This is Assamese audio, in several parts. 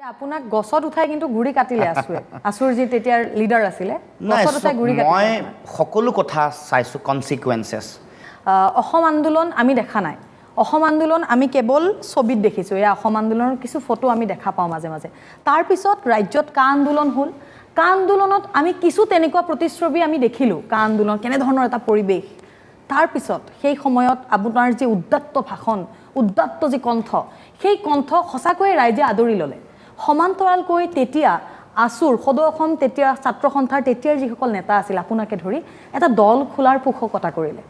আপোনাক গছত উঠাই কিন্তু গুৰি কাটিলে আছুৰ যি তেতিয়াৰ লিডাৰ আছিলে গছত উঠাই গুৰি কাটিলে মই সকলো কথা চাইছো কনসিকুৱেন্সেছ অসম আন্দোলন আমি দেখা নাই অসম আন্দোলন আমি কেৱল ছবিত দেখিছো এই অসম আন্দোলনৰ কিছু ফটো আমি দেখা পাওঁ মাজে মাজে তাৰ পিছত ৰাজ্যত কা আন্দোলন হ'ল কা আন্দোলনত আমি কিছু তেনেকুৱা প্ৰতিশ্ৰুতি আমি দেখিলো কা আন্দোলন কেনে ধৰণৰ এটা পৰিৱেশ তাৰ পিছত সেই সময়ত আপোনাৰ যি উদ্দাত্ত ভাষণ উদ্দাত্ত যি কণ্ঠ সেই কণ্ঠ সঁচাকৈ ৰাইজে আদৰি ল'লে সমান্তৰালকৈ তেতিয়া আসুৰ সদৌ অসম তেতিয়া ছাত্ৰ সন্থাৰ তেতিয়াৰ যিসকল নেতা আছিল আপোনাকে ধৰি এটা দল খোলাৰ পোষকতা কৰিলে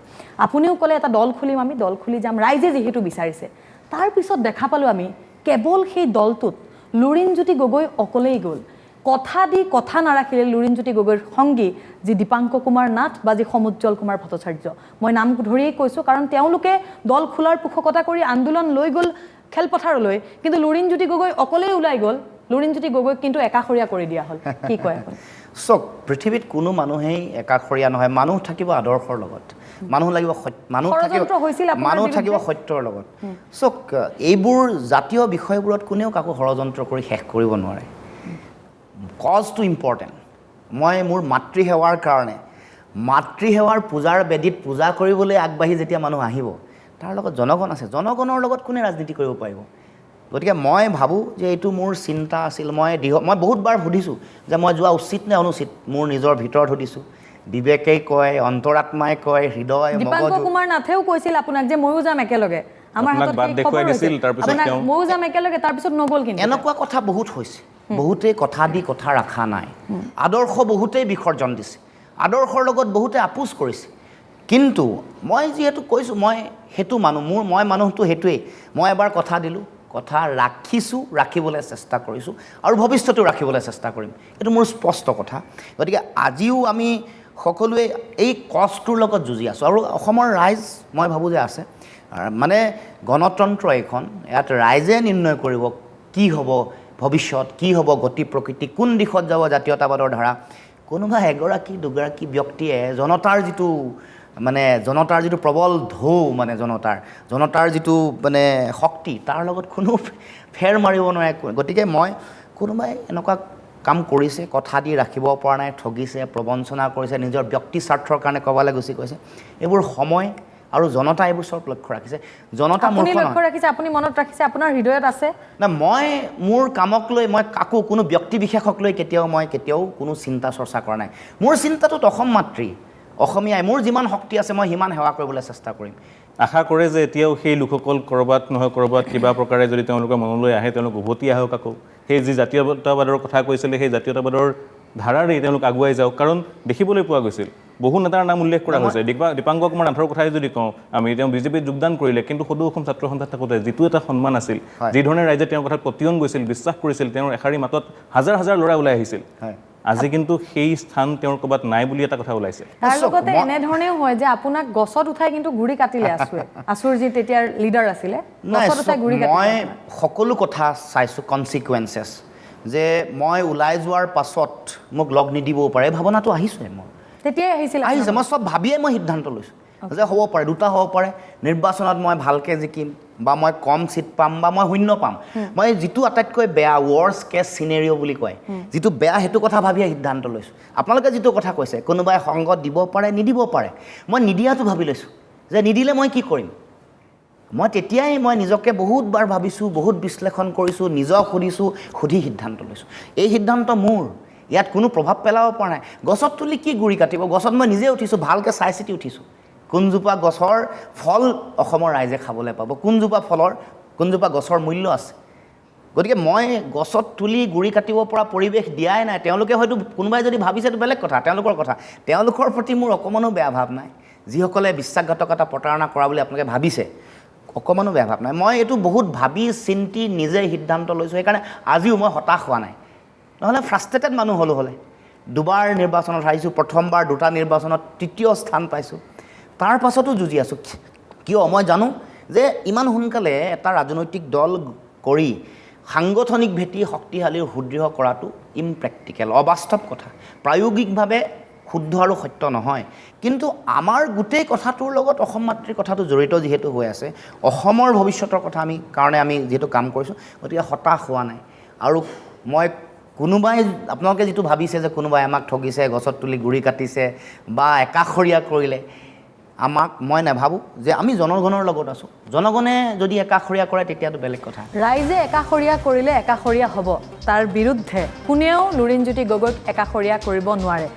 আপুনিও ক'লে এটা দল খুলিম আমি দল খুলি যাম ৰাইজে যেহেতু বিচাৰিছে তাৰ পিছত দেখা পালো আমি কেৱল সেই দলটোত লুৰিণজ্যোতি গগৈ অকলেই গ'ল কথা দি কথা নাৰাখিলে লুৰিণজ্যোতি গগৈৰ সংগী যি দীপাংক কুমাৰ নাথ বা যি সমুজ্জ্বল কুমাৰ ভট্টাচাৰ্য মই নাম ধৰিয়েই কৈছোঁ কাৰণ তেওঁলোকে দল খোলাৰ পোষকতা কৰি আন্দোলন লৈ গ'ল খেলপথাৰলৈ কিন্তু লুৰিণজ্যোতি গগৈ অকলেই ওলাই গ'ল লুৰিণজ্যোতি গগৈক কিন্তু একাষৰীয়া কৰি দিয়া হ'ল কি কয় আপুনি চক পৃথিৱীত কোনো মানুহেই একাষৰীয়া নহয় মানুহ থাকিব আদৰ্শৰ লগত মানুহ লাগিব মানুহ থাকিব সত্যৰ লগত চক এইবোৰ জাতীয় বিষয়বোৰত কোনেও কাকো ষড়যন্ত্ৰ কৰি শেষ কৰিব নোৱাৰে কজটো ইম্পৰ্টেণ্ট মই মোৰ মাতৃসেৱাৰ কাৰণে মাতৃসেৱাৰ পূজাৰ বেদীত পূজা কৰিবলৈ আগবাঢ়ি যেতিয়া মানুহ আহিব তাৰ লগত জনগণ আছে জনগণৰ লগত কোনে ৰাজনীতি কৰিব পাৰিব গতিকে মই ভাবোঁ যে এইটো মোৰ চিন্তা আছিল মই বহুতবাৰ সুধিছোঁ যে মই যোৱা উচিত নে অনুচিত মোৰ নিজৰ ভিতৰত সুধিছোঁ বিবেকেই কয় অন্তৰাত্মাই কয় হৃদয় দীপাংক কুমাৰ নাথেও কৈছিল আপোনাক যে ময়ো যাম একেলগে আমাৰ হাতত দেখুৱাই দিছিল তাৰপিছত ময়ো যাম একেলগে তাৰপিছত নগ'ল কিন্তু এনেকুৱা কথা বহুত হৈছে বহুতেই কথা দি কথা ৰখা নাই আদৰ্শ বহুতেই বিসৰ্জন দিছে আদৰ্শৰ লগত বহুতে আপোচ কৰিছে কিন্তু মই যিহেতু কৈছোঁ মই সেইটো মানুহ মই মানুহটো সেইটোৱেই মই এবাৰ কথা দিলোঁ কথা ৰাখিছোঁ ৰাখিবলৈ চেষ্টা কৰিছোঁ আৰু ভৱিষ্যতেও ৰাখিবলৈ চেষ্টা কৰিম এইটো মোৰ স্পষ্ট কথা গতিকে আজিও আমি সকলোৱে এই কষ্টটোৰ লগত যুঁজি আছোঁ আৰু অসমৰ ৰাইজ মই ভাবোঁ যে আছে মানে গণতন্ত্ৰ এইখন ইয়াত ৰাইজে নিৰ্ণয় কৰিব কি হ'ব ভৱিষ্যত কি হ'ব গতি প্ৰকৃতি কোন দিশত যাব জাতীয়তাবাদৰ ধাৰা কোনোবা এগৰাকী দুগৰাকী ব্যক্তিয়ে জনতাৰ যিটো প্ৰবল ঢৌ মানে জনতাৰ যিটো মানে শক্তি তাৰ লগত কোনো ফেৰ মাৰিব নোৱাৰে গতিকে মই কোনোবাই এনেকুৱা কাম কৰিছে কথা দি ৰাখিব পৰা নাই ঠগিছে প্ৰবঞ্চনা কৰিছে নিজৰ ব্যক্তি স্বাৰ্থৰ কাৰণে ক'বলৈ গুচি গৈছে এইবোৰ সময় আৰু জনতা এইবোৰ চব লক্ষ্য ৰাখিছে জনতা আপুনি লক্ষ্য ৰাখিছে আপুনি মনত ৰাখিছে আপোনাৰ হৃদয়ত আছে না মই মোৰ কামক লৈ মই কাকো কোনো ব্যক্তি বিশেষক লৈ কেতিয়াও কোনো চিন্তা চৰ্চা কৰা নাই মোৰ চিন্তাটোত অসম মাতৃ অসমীয়াই মোৰ যিমান শক্তি আছে মই সিমান সেৱা কৰিবলৈ চেষ্টা কৰিম আশা কৰে যে এতিয়াও সেই লোকসকল ক'ৰবাত নহয় ক'ৰবাত কিবা প্ৰকাৰে যদি তেওঁলোকৰ মনলৈ আহে তেওঁলোক উভতি আহক আকৌ সেই যি জাতীয়তাবাদৰ কথা কৈছিলে সেই জাতীয়তাবাদৰ ধাৰাৰেই তেওঁলোক আগুৱাই যাওক কাৰণ দেখিবলৈ পোৱা গৈছিল বহু নেতাৰ নাম উল্লেখ কৰা হৈছে দীপাংক কুমাৰ নাথৰ কথাই যদি কওঁ আমি তেওঁ বিজেপিত যোগদান কৰিলে কিন্তু সদৌ অসম ছাত্ৰ সন্থাত থাকোঁতে যিটো এটা সন্মান আছিল যিধৰণে ৰাইজে তেওঁৰ কথাত পতিয়ন গৈছিল বিশ্বাস কৰিছিল তেওঁৰ এষাৰি মাতত হাজাৰ হাজাৰ ল'ৰা ওলাই আহিছিল আজি কিন্তু সেই স্থান তেওঁৰ ক'ৰবাত নাই বুলি এটা কথা ওলাইছে তাৰ লগতে এনেধৰণেও হয় যে আপোনাক গছত উঠাই কিন্তু গুৰি কাটিলে আছুৰ যি তেতিয়াৰ লিডাৰ আছিলে গছত উঠাই গুৰি কাটিলে মই সকলো কথা চাইছোঁ কনচিকুৱেন্সেছ যে মই ওলাই যোৱাৰ পাছত মোক লগ নিদিবও পাৰে ভাৱনাটো আহিছে মোৰ তেতিয়াই আহিছে মই চব ভাবিয়ে মই সিদ্ধান্ত লৈছোঁ যে হ'ব পাৰে দুটা হ'ব পাৰে নিৰ্বাচনত মই ভালকৈ জিকিম বা মই কম চিট পাম বা মই শূন্য পাম মই যিটো আটাইতকৈ বেয়া ৱৰ্ষ্ট কেছ চিনেৰিঅ' বুলি কয় যিটো বেয়া সেইটো কথা ভাবিয়ে সিদ্ধান্ত লৈছোঁ আপোনালোকে যিটো কথা কৈছে কোনোবাই সংগত দিব পাৰে নিদিব পাৰে মই নিদিয়াটো ভাবি লৈছোঁ যে নিদিলে মই কি কৰিম মই তেতিয়াই মই নিজকে বহুতবাৰ ভাবিছোঁ বহুত বিশ্লেষণ কৰিছোঁ নিজক সুধি সিদ্ধান্ত লৈছোঁ এই সিদ্ধান্ত মোৰ ইয়াত কোনো প্ৰভাৱ পেলাব পৰা নাই গছত তুলি কি গুৰি কাটিব গছত মই নিজে উঠিছোঁ ভালকৈ চাই চিতি উঠিছোঁ কোনজোপা গছৰ ফল অসমৰ ৰাইজে খাবলৈ পাব কোনজোপা গছৰ মূল্য আছে গতিকে মই গছত তুলি গুৰি কাটিব পৰা পৰিৱেশ দিয়াই নাই তেওঁলোকে হয়তো কোনোবাই যদি ভাবিছে এইটো বেলেগ কথা তেওঁলোকৰ প্ৰতি মোৰ অকণমানো বেয়া ভাৱ নাই যিসকলে বিশ্বাসঘাতকতা প্ৰতাৰণা কৰা বুলি আপোনালোকে ভাবিছে অকণমানো বেয়া ভাৱ নাই মই এইটো বহুত ভাবি চিন্তি নিজে সিদ্ধান্ত লৈছোঁ সেইকাৰণে আজিও মই হতাশ হোৱা নাই নহ'লে ফ্ৰাষ্ট্ৰেটেড মানুহ হ'লে দুবাৰ নিৰ্বাচনত হাৰিছোঁ প্ৰথমবাৰ দুটা নিৰ্বাচনত তৃতীয় স্থান পাইছোঁ তাৰ পাছতো যুঁজি আছোঁ কিয় মই জানো যে ইমান সোনকালে এটা ৰাজনৈতিক দল কৰি সাংগঠনিক ভেটি শক্তিশালী সুদৃঢ় কৰাটো ইমপ্ৰেক্টিকেল অবাস্তৱ কথা প্ৰায়োগিকভাৱে শুদ্ধ আৰু সত্য নহয় কিন্তু আমাৰ গোটেই কথাটোৰ লগত অসম মাতৃৰ কথাটো জড়িত যিহেতু হৈ আছে অসমৰ ভৱিষ্যতৰ কথা কাৰণে আমি যিহেতু কাম কৰিছোঁ গতিকে হতাশ হোৱা নাই আৰু মই কোনোবাই আপোনালোকে যিটো ভাবিছে যে কোনোবাই আমাক ঠগিছে গছত তুলি গুৰি কাটিছে বা একাষৰীয়া কৰিলে মই নাভাবোঁ যে আমি জনগণৰ লগত আছোঁ জনগণে যদি একাষৰীয়া কৰে তেতিয়াতো বেলেগ কথা ৰাইজে একাষৰীয়া কৰিলে একাষৰীয়া হ'ব তাৰ বিৰুদ্ধে কোনেও লুৰিণজ্যোতি গগৈক একাষৰীয়া কৰিব নোৱাৰে